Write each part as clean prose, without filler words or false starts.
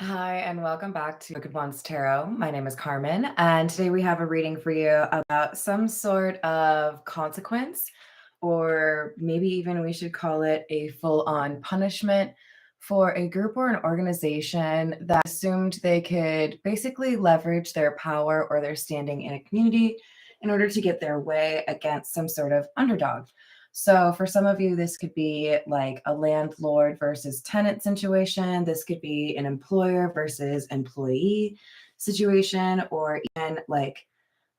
Hi, and welcome back to Good Ones Tarot. My name is Carmen, and today we have a reading for you about some sort of consequence, or maybe even we should call it a full on punishment for a group or an organization that assumed they could basically leverage their power or their standing in a community in order to get their way against some sort of underdog. So, for some of you, this could be like a landlord versus tenant situation. This could be an employer versus employee situation, or even like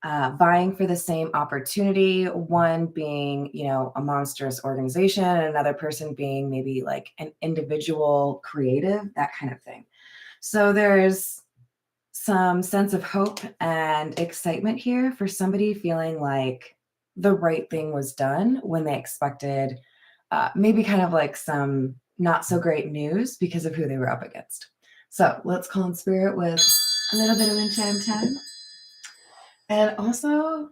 vying for the same opportunity. One being, a monstrous organization, and another person being maybe like an individual creative, that kind of thing. So, there's some sense of hope and excitement here for somebody feeling like the right thing was done when they expected maybe kind of like some not so great news because of who they were up against. So let's call in spirit with a little bit of Enchanted Time. And also,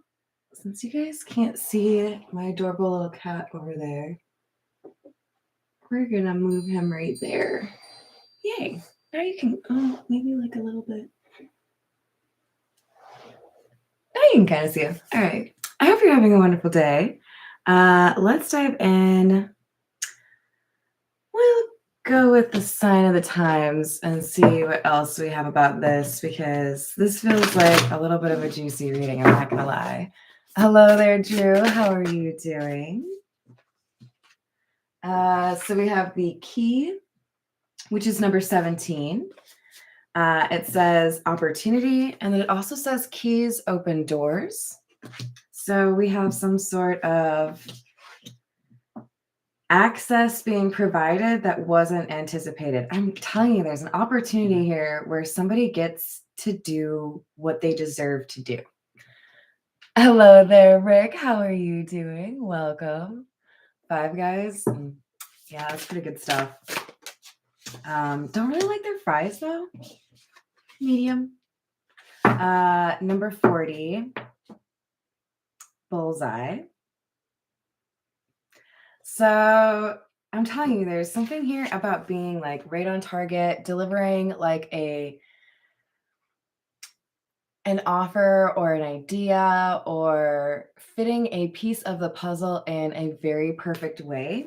since you guys can't see my adorable little cat over there, we're gonna move him right there. Yay. Now you can, maybe like a little bit. Now you can kind of see him. All right. I hope you're having a wonderful day. Let's dive in. We'll go with the sign of the times and see what else we have about this, because this feels like a little bit of a juicy reading, I'm not gonna lie. Hello there, Drew. How are you doing? So we have the key, which is number 17. It says opportunity, and then it also says keys open doors. So we have some sort of access being provided that wasn't anticipated. I'm telling you, there's an opportunity here where somebody gets to do what they deserve to do. Hello there, Rick. How are you doing? Welcome. Five Guys. Yeah, that's pretty good stuff. Don't really like their fries though. Medium. Number 40. Bullseye. So I'm telling you, there's something here about being like right on target, delivering like an offer or an idea, or fitting a piece of the puzzle in a very perfect way.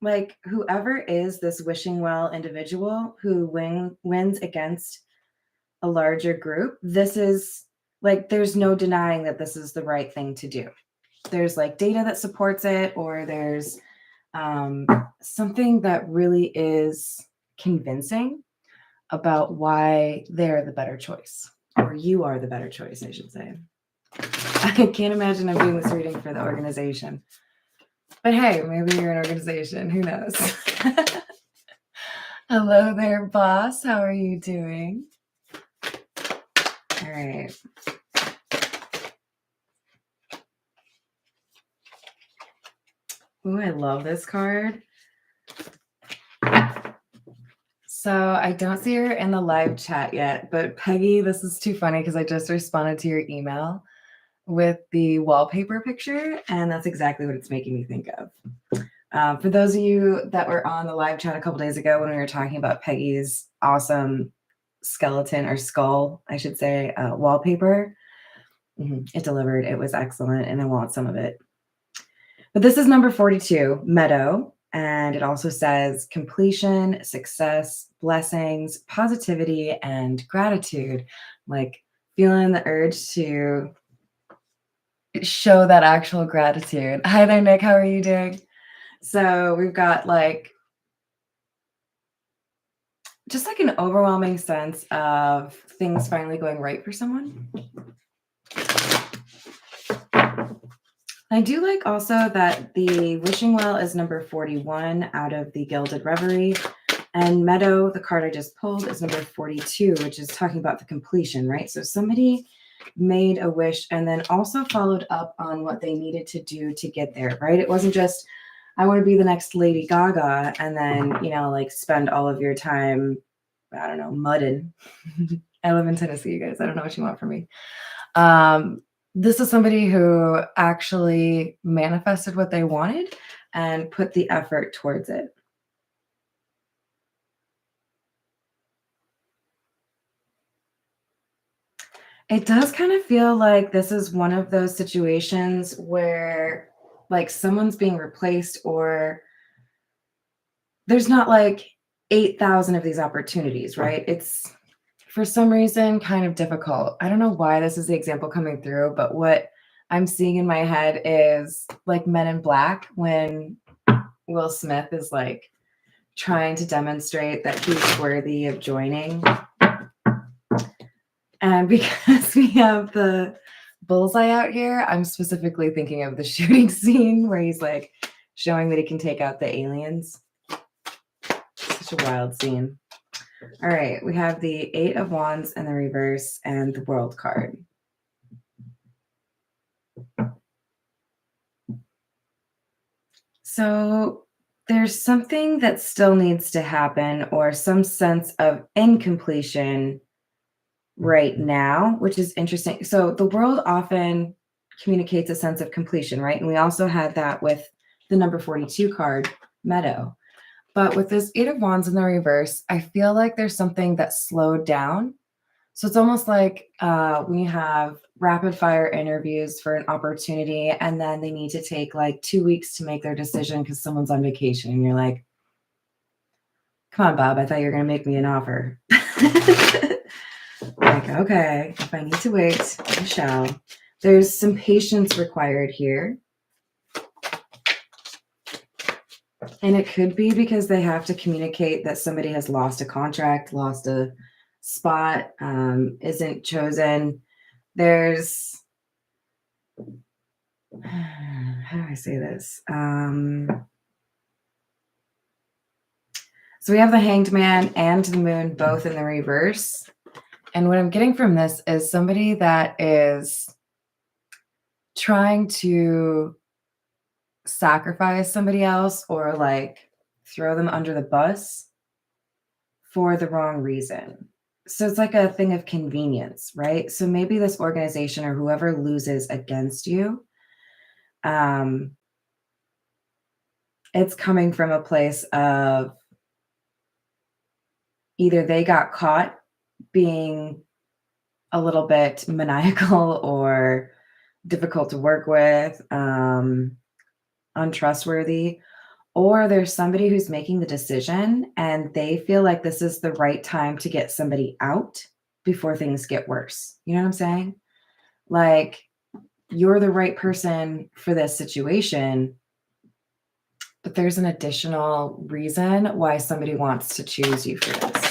Like whoever is this wishing well individual who wins against a larger group, this is like, there's no denying that this is the right thing to do. There's like data that supports it, or there's something that really is convincing about why they're the better choice, or you are the better choice, I should say. I can't imagine I'm doing this reading for the organization. But hey, maybe you're an organization. Who knows? Hello there, boss. How are you doing? All right. Ooh, I love this card. So I don't see her in the live chat yet, but Peggy, this is too funny because I just responded to your email with the wallpaper picture, and that's exactly what it's making me think of. For those of you that were on the live chat a couple days ago when we were talking about Peggy's awesome skeleton, or skull, I should say, wallpaper, it delivered. It was excellent, and I want some of it. But this is number 42, Meadow, and it also says completion, success, blessings, positivity, and gratitude. Like feeling the urge to show that actual gratitude. Hi there, Nick. How are you doing? So we've got like just like an overwhelming sense of things finally going right for someone. I do like also that the wishing well is number 41 out of the Gilded Reverie, and Meadow, the card I just pulled, is number 42, which is talking about the completion, right? So somebody made a wish and then also followed up on what they needed to do to get there, right? It wasn't just, I want to be the next Lady Gaga, and then, like spend all of your time, I don't know, mudding. I live in Tennessee, you guys. I don't know what you want from me. This is somebody who actually manifested what they wanted and put the effort towards it. It does kind of feel like this is one of those situations where like someone's being replaced or there's not like 8,000 of these opportunities, right? It's for some reason kind of difficult. I don't know why this is the example coming through, but what I'm seeing in my head is like Men in Black when Will Smith is like trying to demonstrate that he's worthy of joining. And because we have the bullseye out here, I'm specifically thinking of the shooting scene where he's like showing that he can take out the aliens. Such a wild scene. All right, we have the Eight of Wands in the reverse and the World card. So there's something that still needs to happen or some sense of incompletion right now, which is interesting. So the world often communicates a sense of completion, right? And we also had that with the number 42 card, Meadow. But with this Eight of Wands in the reverse, I feel like there's something that slowed down. So it's almost like when you have rapid fire interviews for an opportunity and then they need to take like 2 weeks to make their decision because someone's on vacation. And you're like, come on, Bob, I thought you were going to make me an offer. Like, okay, if I need to wait, I shall. There's some patience required here. And it could be because they have to communicate that somebody has lost a contract, lost a spot, isn't chosen. There's, how do I say this? So we have the Hanged Man and the Moon both in the reverse. And what I'm getting from this is somebody that is trying to sacrifice somebody else or like throw them under the bus for the wrong reason. So it's like a thing of convenience, right? So maybe this organization or whoever loses against you, it's coming from a place of either they got caught being a little bit maniacal or difficult to work with, untrustworthy, or there's somebody who's making the decision and they feel like this is the right time to get somebody out before things get worse. You know what I'm saying? Like, you're the right person for this situation, but there's an additional reason why somebody wants to choose you for this.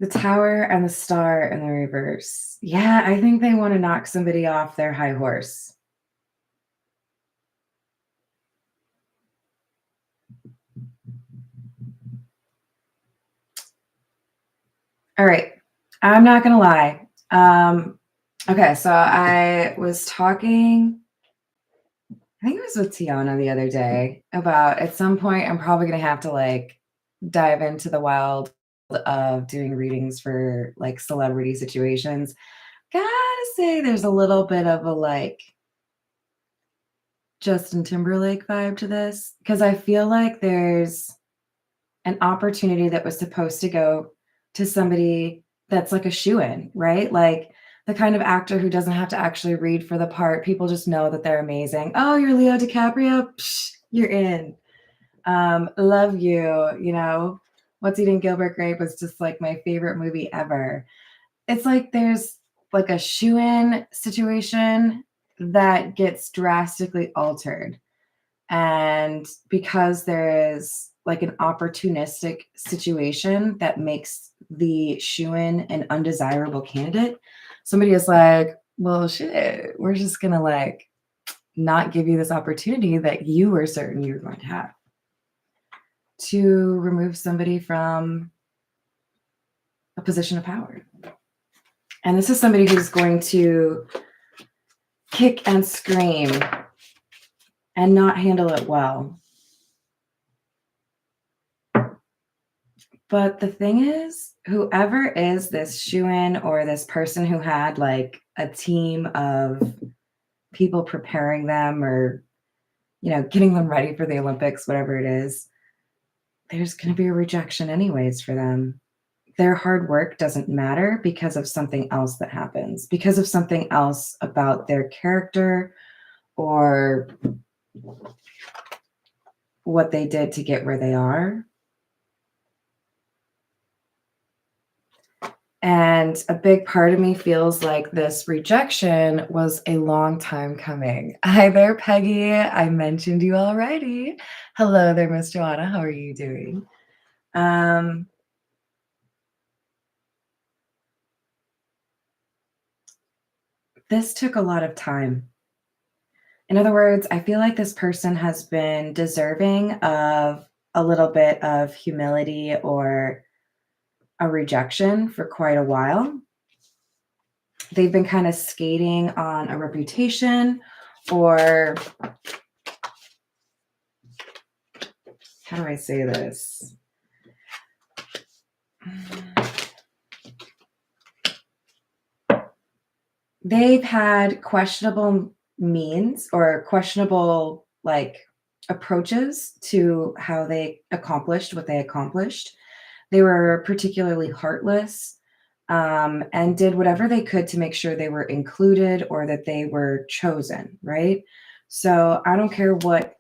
The Tower and the Star in the reverse. Yeah, I think they want to knock somebody off their high horse. All right. I'm not going to lie. Okay, so I was talking, I think it was with Tiana the other day about at some point I'm probably going to have to like dive into the wild of doing readings for like celebrity situations. Gotta say there's a little bit of a like Justin Timberlake vibe to this because I feel like there's an opportunity that was supposed to go to somebody that's like a shoo-in, right? Like the kind of actor who doesn't have to actually read for the part. People just know that they're amazing. Oh, you're Leo DiCaprio? Psh, you're in. Love you, you know. What's Eating Gilbert Grape was just like my favorite movie ever. It's like there's like a shoo-in situation that gets drastically altered. And because there is like an opportunistic situation that makes the shoo-in an undesirable candidate, somebody is like, well, shit, we're just going to like not give you this opportunity that you were certain you were going to have to remove somebody from a position of power. And this is somebody who's going to kick and scream and not handle it well. But the thing is, whoever is this shoo-in or this person who had like a team of people preparing them or, you know, getting them ready for the Olympics, whatever it is, there's going to be a rejection anyways for them. Their hard work doesn't matter because of something else that happens, because of something else about their character or what they did to get where they are. And a big part of me feels like this rejection was a long time coming. Hi there, Peggy. I mentioned you already. Hello there, Miss Joanna. How are you doing? This took a lot of time. In other words, I feel like this person has been deserving of a little bit of humility or a rejection for quite a while. They've been kind of skating on a reputation, or how do I say this? They've had questionable means or questionable approaches to how they accomplished what they accomplished. They were particularly heartless, and did whatever they could to make sure they were included or that they were chosen, right? So I don't care what,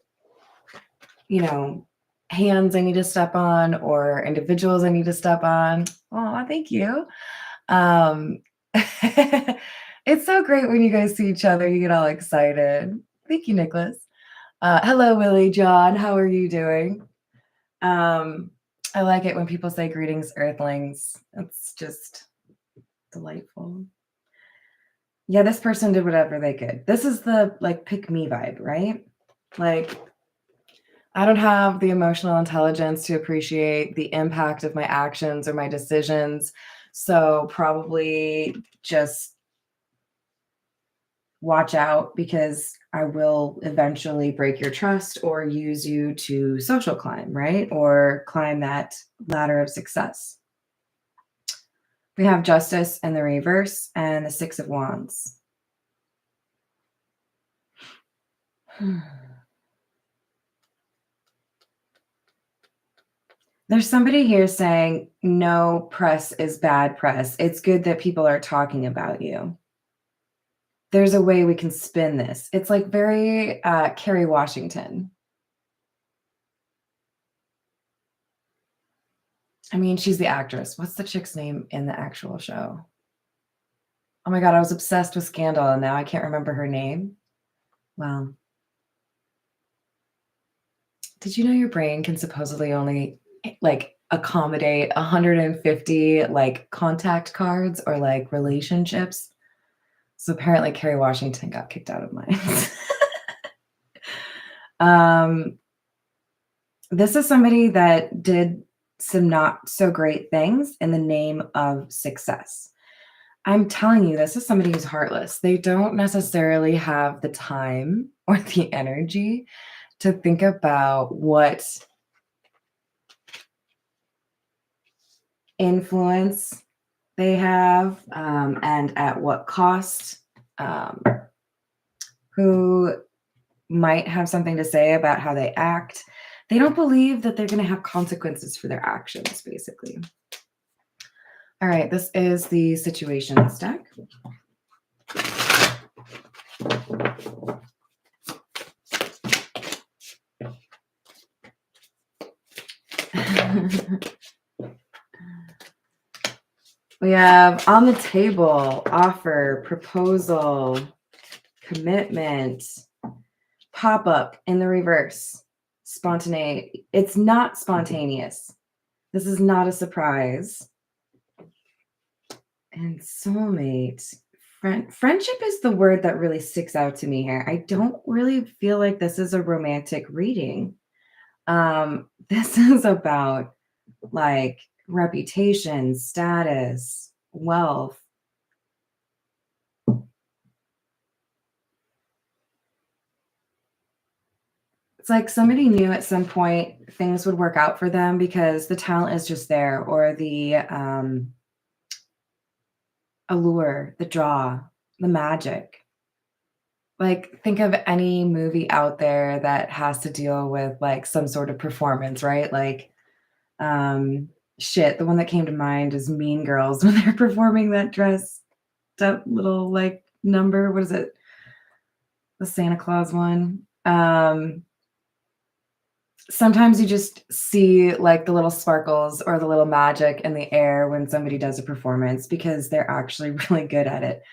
hands I need to step on or individuals I need to step on. Oh, thank you. Um, it's so great when you guys see each other, you get all excited. Thank you, Nicholas. Hello, Willie John. How are you doing? I like it when people say greetings, Earthlings. It's just delightful. Yeah, this person did whatever they could. This is the pick me vibe, right? Like, I don't have the emotional intelligence to appreciate the impact of my actions or my decisions. So probably just watch out, because I will eventually break your trust or use you to social climb, right? Or climb that ladder of success. We have Justice in the reverse and the Six of Wands. There's somebody here saying, no press is bad press. It's good that people are talking about you. There's a way we can spin this. It's like very Kerry Washington. I mean, she's the actress. What's the chick's name in the actual show? Oh my God, I was obsessed with Scandal and now I can't remember her name. Well, did you know your brain can supposedly only accommodate 150 contact cards or relationships? So apparently Kerry Washington got kicked out of mine. This is somebody that did some not so great things in the name of success. I'm telling you, this is somebody who's heartless. They don't necessarily have the time or the energy to think about what influence they have, and at what cost, who might have something to say about how they act. They don't believe that they're going to have consequences for their actions, basically. All right, this is the situations deck. We have on the table, offer, proposal, commitment, pop-up in the reverse, spontaneity. It's not spontaneous. This is not a surprise. And soulmate. Friendship is the word that really sticks out to me here. I don't really feel like this is a romantic reading. This is about reputation, status, wealth. It's like somebody knew at some point things would work out for them because the talent is just there, or the allure, the draw, the magic. Think of any movie out there that has to deal with some sort of performance, right? Shit, the one that came to mind is Mean Girls when they're performing that little like number. What is it? The Santa Claus one. Sometimes you just see like the little sparkles or the little magic in the air when somebody does a performance because they're actually really good at it.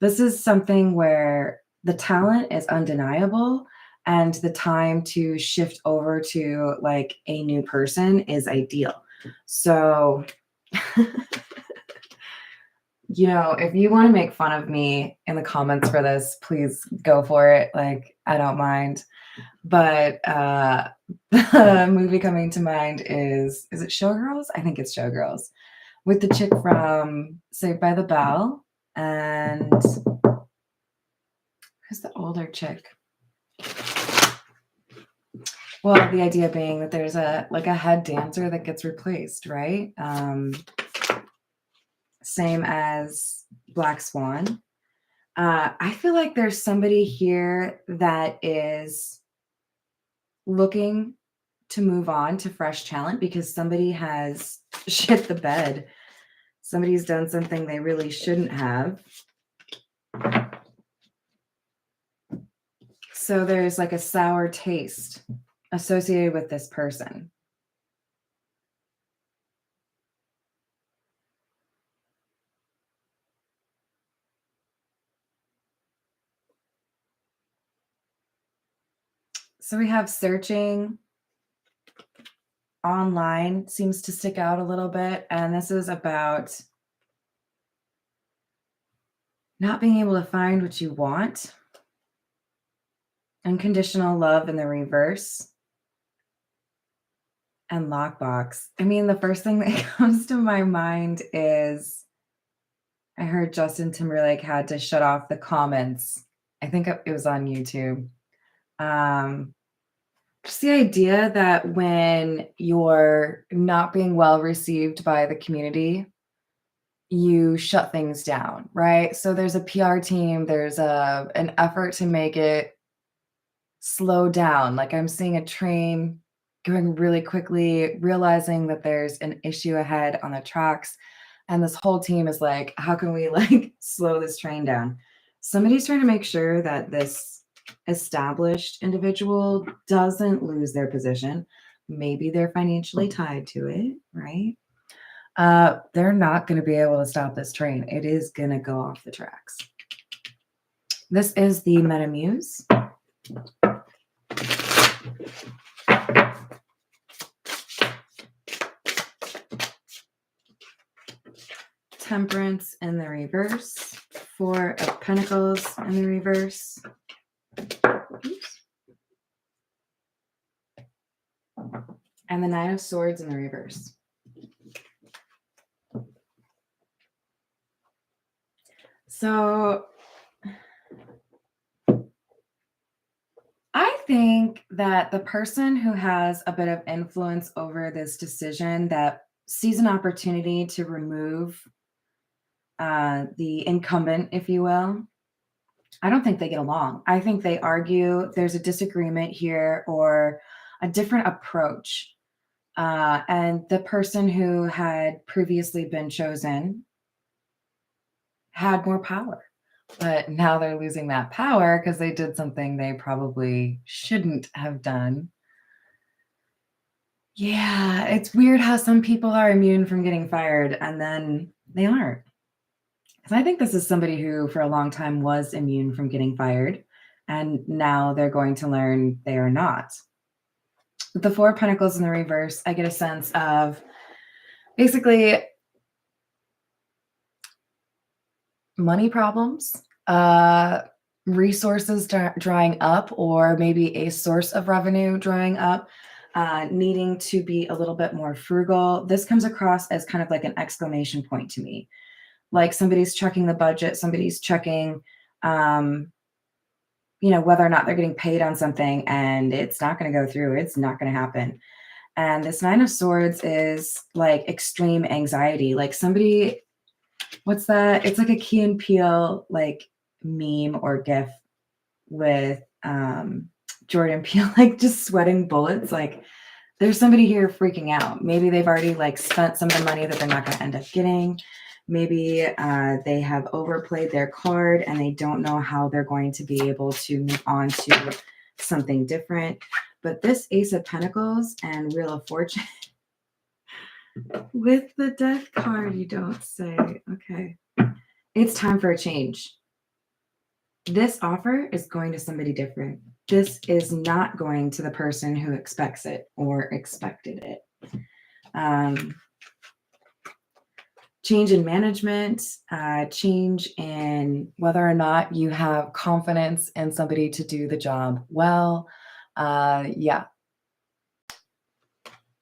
This is something where the talent is undeniable and the time to shift over to like a new person is ideal. So, if you want to make fun of me in the comments for this, please go for it. Like, I don't mind. But the movie coming to mind is it Showgirls? I think it's Showgirls with the chick from Saved by the Bell. And who's the older chick? Well, the idea being that there's a head dancer that gets replaced, right? Same as Black Swan. I feel like there's somebody here that is looking to move on to fresh talent because somebody has shit the bed. Somebody's done something they really shouldn't have. So there's like a sour taste associated with this person. So we have searching online seems to stick out a little bit. And this is about not being able to find what you want. Unconditional love in the reverse. And lockbox. I mean, the first thing that comes to my mind is I heard Justin Timberlake had to shut off the comments. I think it was on YouTube. Just the idea that when you're not being well received by the community, you shut things down, right? So there's a PR team, there's an effort to make it slow down. Like I'm seeing a train going really quickly, realizing that there's an issue ahead on the tracks. And this whole team is like, how can we like slow this train down? Somebody's trying to make sure that this established individual doesn't lose their position. Maybe they're financially tied to it, right? They're not going to be able to stop this train. It is going to go off the tracks. This is the Metamuse. Temperance in the reverse. Four of Pentacles in the reverse. Oops. And the Nine of Swords in the reverse. So I think that the person who has a bit of influence over this decision that sees an opportunity to remove the incumbent, if you will, I don't think they get along. I think they argue. There's a disagreement here or a different approach. And the person who had previously been chosen had more power. But now they're losing that power because they did something they probably shouldn't have done. Yeah, it's weird how some people are immune from getting fired and then they aren't. Because I think this is somebody who for a long time was immune from getting fired, and now they're going to learn they are not. With the Four of Pentacles in the reverse, I get a sense of basically money problems, resources drying up, or maybe a source of revenue drying up, needing to be a little bit more frugal. This comes across as kind of like an exclamation point to me. Like somebody's checking the budget, somebody's checking, whether or not they're getting paid on something, and it's not going to go through. It's not going to happen. And this Nine of Swords is like extreme anxiety. Like somebody, what's that? It's like a Key and Peele like meme or GIF with Jordan Peele like just sweating bullets. Like there's somebody here freaking out. Maybe they've already like spent some of the money that they're not going to end up getting. Maybe they have overplayed their card and they don't know how they're going to be able to move on to something different. But this Ace of Pentacles and Wheel of Fortune with the Death card, you don't say. Okay. It's time for a change. This offer is going to somebody different. This is not going to the person who expects it or expected it. Change in management, change in whether or not you have confidence in somebody to do the job well. Yeah.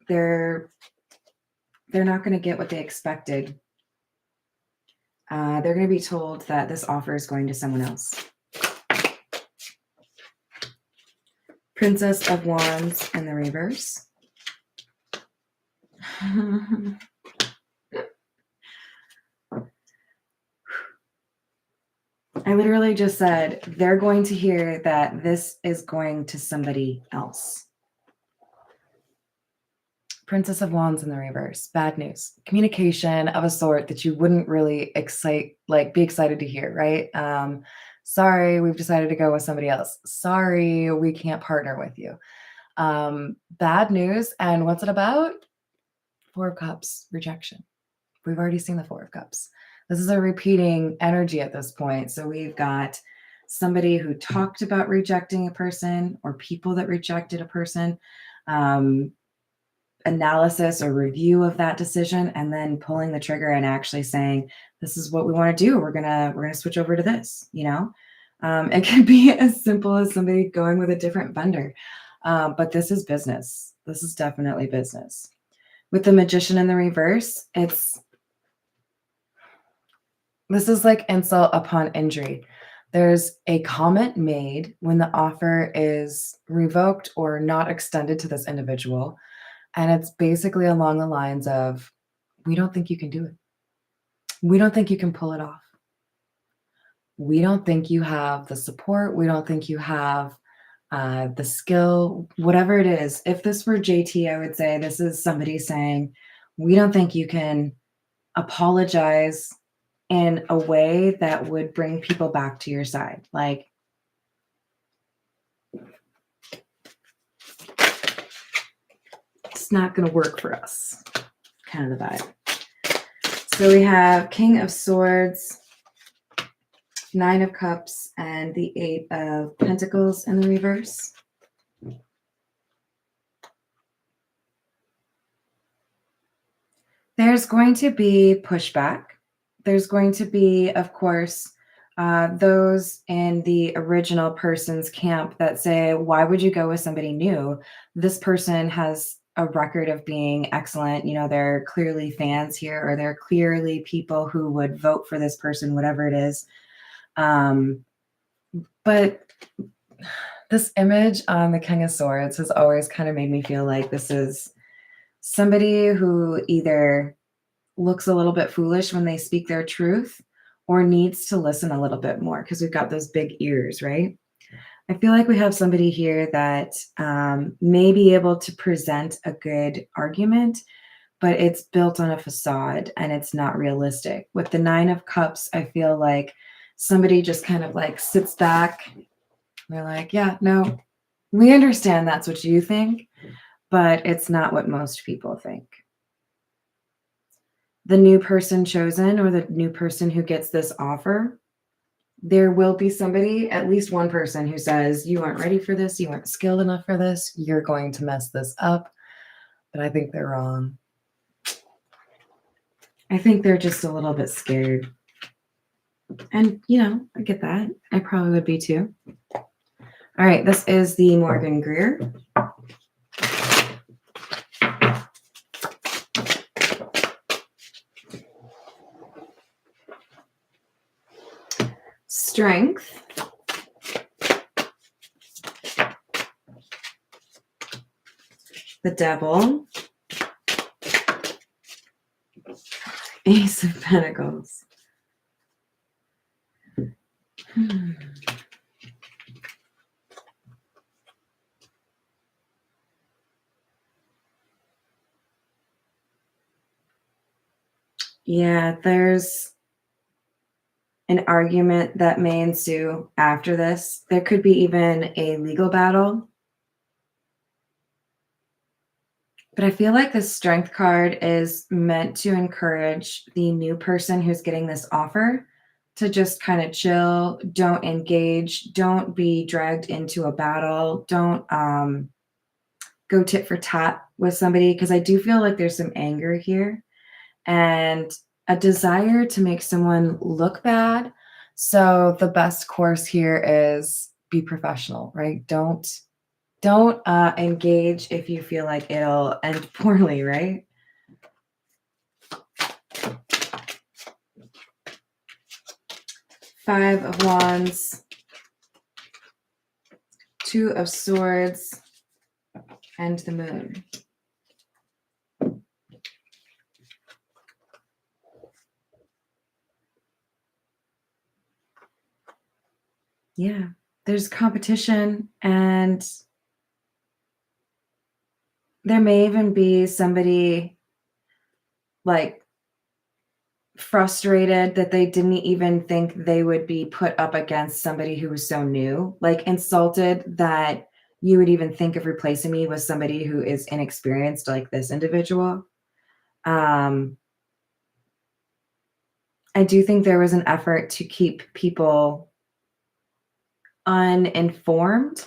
They're not going to get what they expected. They're going to be told that this offer is going to someone else. Princess of Wands in the reverse. I literally just said they're going to hear that this is going to somebody else. Princess of Wands in the reverse. Bad news. Communication of a sort that you wouldn't really be excited to hear, right? Sorry, we've decided to go with somebody else. Sorry, we can't partner with you. Bad news. And what's it about? Four of Cups, rejection. We've already seen the Four of Cups. This is a repeating energy at this point. So we've got somebody who talked about rejecting a person or people that rejected a person, analysis or review of that decision, and then pulling the trigger and actually saying, this is what we want to do. We're gonna switch over to this, you know? It can be as simple as somebody going with a different vendor. But this is business. This is definitely business. With the Magician in the reverse, this is like insult upon injury. There's a comment made when the offer is revoked or not extended to this individual. And it's basically along the lines of, we don't think you can do it. We don't think you can pull it off. We don't think you have the support. We don't think you have the skill, whatever it is. If this were JT, I would say this is somebody saying, we don't think you can apologize in a way that would bring people back to your side. Like, it's not going to work for us. Kind of the vibe. So we have King of Swords, Nine of Cups, and the Eight of Pentacles in the reverse. There's going to be pushback. There's going to be, of course, those in the original person's camp that say, why would you go with somebody new? This person has a record of being excellent. You know, they're clearly fans here, or they're clearly people who would vote for this person, whatever it is. But this image on the King of Swords has always kind of made me feel like this is somebody who either looks a little bit foolish when they speak their truth or needs to listen a little bit more, because we've got those big ears, right? I feel like we have somebody here that may be able to present a good argument, but it's built on a facade and it's not realistic. With the Nine of Cups, I feel like somebody just kind of like sits back. They're like, yeah, no, we understand that's what you think, but it's not what most people think. The new person chosen, or the new person who gets this offer, there will be somebody, at least one person, who says, you aren't ready for this, you aren't skilled enough for this, you're going to mess this up. But I think they're wrong. I think they're just a little bit scared. And, you know, I get that. I probably would be too. All right, this is the Morgan Greer. Strength. The Devil. Ace of Pentacles. Yeah, there's an argument that may ensue after this. There could be even a legal battle. But I feel like the strength card is meant to encourage the new person who's getting this offer to just kind of chill, don't engage, don't be dragged into a battle, don't go tit for tat with somebody because I do feel like there's some anger here and a desire to make someone look bad. So the best course here is be professional, right? Don't engage if you feel like it'll end poorly, right? Five of Wands, Two of Swords, and the Moon. Yeah, there's competition, and there may even be somebody like frustrated that they didn't even think they would be put up against somebody who was so new, like insulted that you would even think of replacing me with somebody who is inexperienced like this individual. Um, I do think there was an effort to keep people uninformed.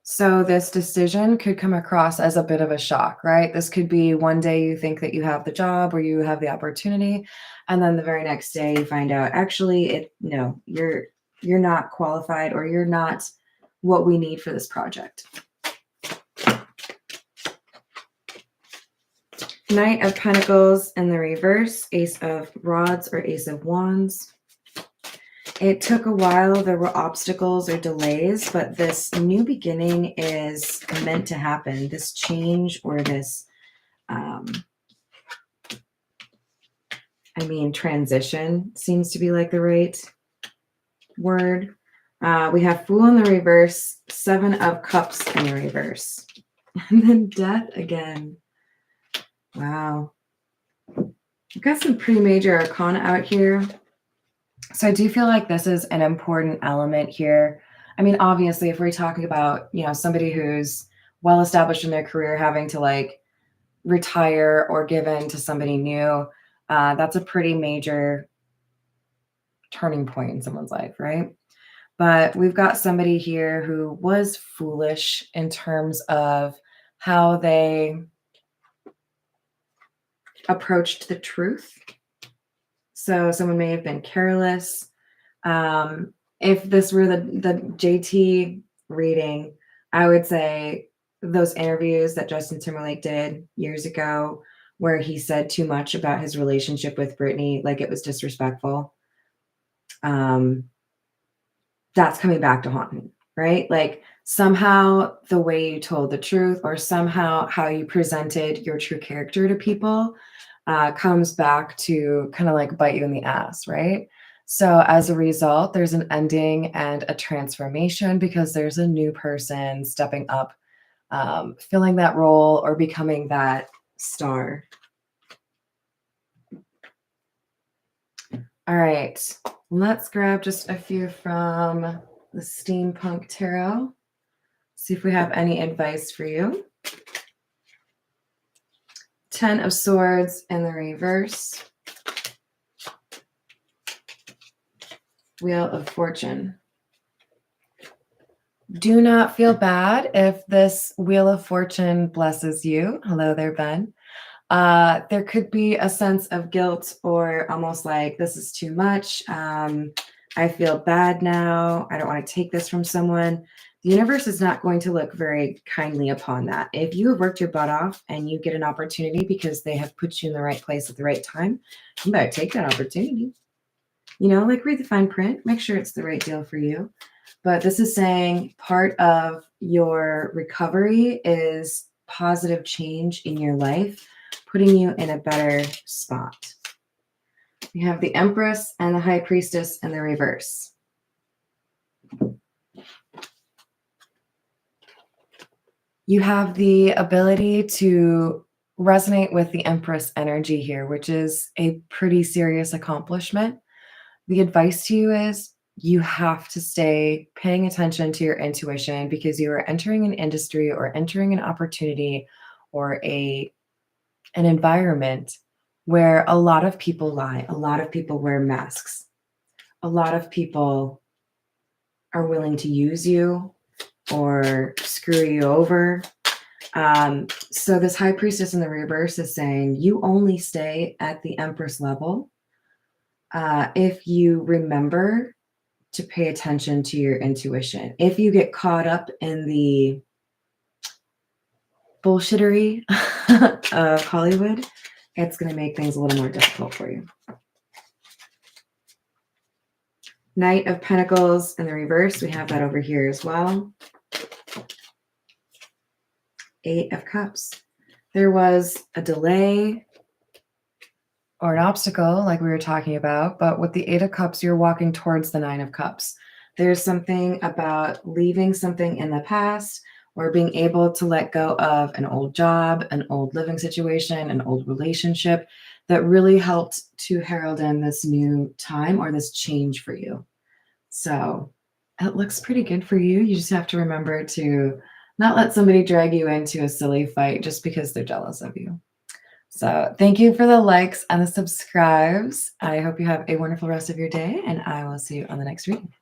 So this decision could come across as a bit of a shock, right? This could be one day you think that you have the job or you have the opportunity, and then the very next day you find out actually no, you're not qualified or you're not what we need for this project. Knight of Pentacles in the reverse, Ace of Rods or Ace of Wands. It took a while. There were obstacles or delays, but this new beginning is meant to happen. This change or this, transition seems to be like the right word. We have Fool in the reverse, Seven of Cups in the reverse, and then Death again. Wow. We've got some pretty major arcana out here. So I do feel like this is an important element here. I mean, obviously, if we're talking about, somebody who's well established in their career having to like retire or give in to somebody new, that's a pretty major turning point in someone's life, right? But we've got somebody here who was foolish in terms of how they approached the truth. So someone may have been careless. If this were the JT reading, I would say those interviews that Justin Timberlake did years ago, where he said too much about his relationship with Britney, like it was disrespectful. That's coming back to haunt me, right? Like somehow the way you told the truth or somehow how you presented your true character to people comes back to kind of like bite you in the ass, right? So as a result, there's an ending and a transformation because there's a new person stepping up, filling that role or becoming that star. All right, let's grab just a few from the Steampunk Tarot. See if we have any advice for you. Ten of Swords in the reverse. Wheel of Fortune. Do not feel bad if this Wheel of Fortune blesses you. Hello there, Ben. There could be a sense of guilt or almost like this is too much. I feel bad now. I don't want to take this from someone. The universe is not going to look very kindly upon that. If you have worked your butt off and you get an opportunity because they have put you in the right place at the right time, you better take that opportunity. Like read the fine print, make sure it's the right deal for you. But this is saying part of your recovery is positive change in your life, putting you in a better spot. We have the Empress and the High Priestess in the reverse. You have the ability to resonate with the Empress energy here, which is a pretty serious accomplishment. The advice to you is you have to stay paying attention to your intuition because you are entering an industry or entering an opportunity or an environment where a lot of people lie, a lot of people wear masks, a lot of people are willing to use you or screw you over. So this High Priestess in the reverse is saying you only stay at the Empress level if you remember to pay attention to your intuition. If you get caught up in the bullshittery of Hollywood, it's going to make things a little more difficult for you. Knight of Pentacles in the reverse. We have that over here as well. Eight of Cups. There was a delay or an obstacle like we were talking about, but with the Eight of Cups, you're walking towards the Nine of Cups. There's something about leaving something in the past or being able to let go of an old job, an old living situation, an old relationship that really helped to herald in this new time or this change for you. So it looks pretty good for you. You just have to remember to not let somebody drag you into a silly fight just because they're jealous of you. So thank you for the likes and the subscribes. I hope you have a wonderful rest of your day, and I will see you on the next reading.